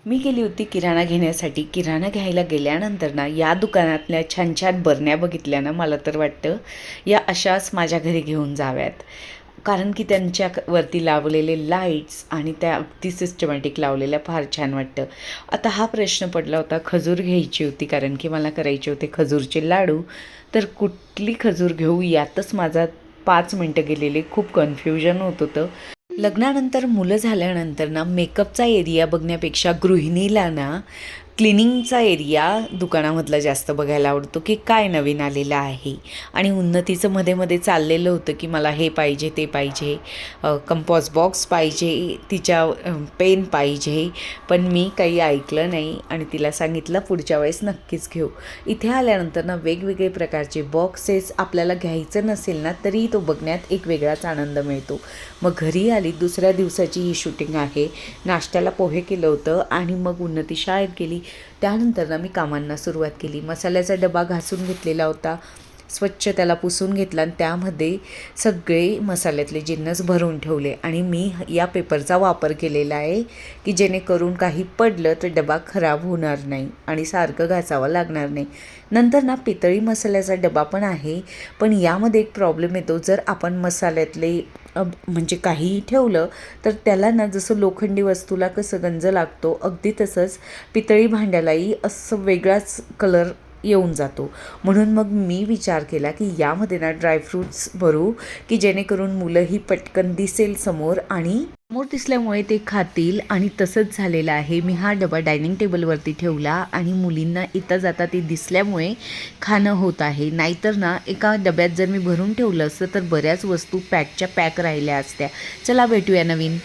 मी गेली होती किराणा घेण्यासाठी. किराणा घ्यायला गेल्यानंतर ना या दुकानातल्या छान छान बरण्या बघितल्या ना मला तर वाटतं या अशाच माझ्या घरी घेऊन जाव्यात. कारण की त्यांच्यावरती लावलेले लाईट्स आणि त्या अगदी सिस्टमॅटिक लावलेल्या फार छान वाटतं. आता हा प्रश्न पडला होता, खजूर घ्यायची होती कारण की मला करायचे होते खजूरचे लाडू. तर कुठली खजूर घेऊ यातच माझा 5 मिनटं गेलेले. खूप कन्फ्युजन होत होतं. लग्नानंतर मुलं झाल्यानंतर ना मेकअपचा एरिया बघण्यापेक्षा गृहिणीला ना क्लिनिंगचा एरिया दुकानामधला जास्त बघायला आवडतो की काय नवीन आलेलं आहे. आणि उन्नतीचं मध्ये मध्ये चाललेलं होतं की मला हे पाहिजे ते पाहिजे, कंपॉस बॉक्स पाहिजे, तिच्या पेन पाहिजे. पण मी काही ऐकलं नाही आणि तिला सांगितलं पुढच्या वेळेस नक्कीच घेऊ. इथे आल्यानंतर ना वेगवेगळे प्रकारचे बॉक्सेस आपल्याला घ्यायचं नसेल ना तरी तो बघण्यात एक वेगळाच आनंद मिळतो. मग घरी आली, दुसऱ्या दिवसाची ही शूटिंग आहे. नाश्त्याला पोहे केलं होतं आणि मग उन्नती शाळेत गेली. त्यानंतर ना मी कामांना सुरुवात केली. मसाल्याचा डबा घासून घेतलेला होता, स्वच्छ त्याला पुसून घेतला आणि त्यामध्ये सगळे मसाल्यातले जिन्नस भरून ठेवले. आणि मी या पेपरचा वापर केलेला आहे की जेणेकरून काही पडलं तर डबा खराब होणार नाही आणि सारखं घासावं लागणार नाही. नंतर ना पितळी मसाल्याचा डबा पण आहे, पण यामध्ये एक प्रॉब्लेम येतो. जर आपण मसाल्यातले म्हणजे काहीही ठेवलं तर त्याला ना जसं लोखंडी वस्तूला कसं गंज लागतो अगदी तसंच पितळी भांड्यालाही असं वेगळाच कलर येऊन जातो. म्हणून मग मी विचार केला की यामध्ये ना ड्रायफ्रूट्स भरू की जेणेकरून मुलंही पटकन दिसेल समोर आणि समोर दिसल्यामुळे ते खातील. आणि तसंच झालेलं आहे. मी हा डबा डायनिंग टेबलवरती ठेवला आणि मुलींना येता जाता ते दिसल्यामुळे खाणं होत आहे. नाहीतर ना एका डब्यात जर मी भरून ठेवलं असतं तर बऱ्याच वस्तू पॅकच्या पॅक राहिल्या असत्या. चला भेटूया नवीन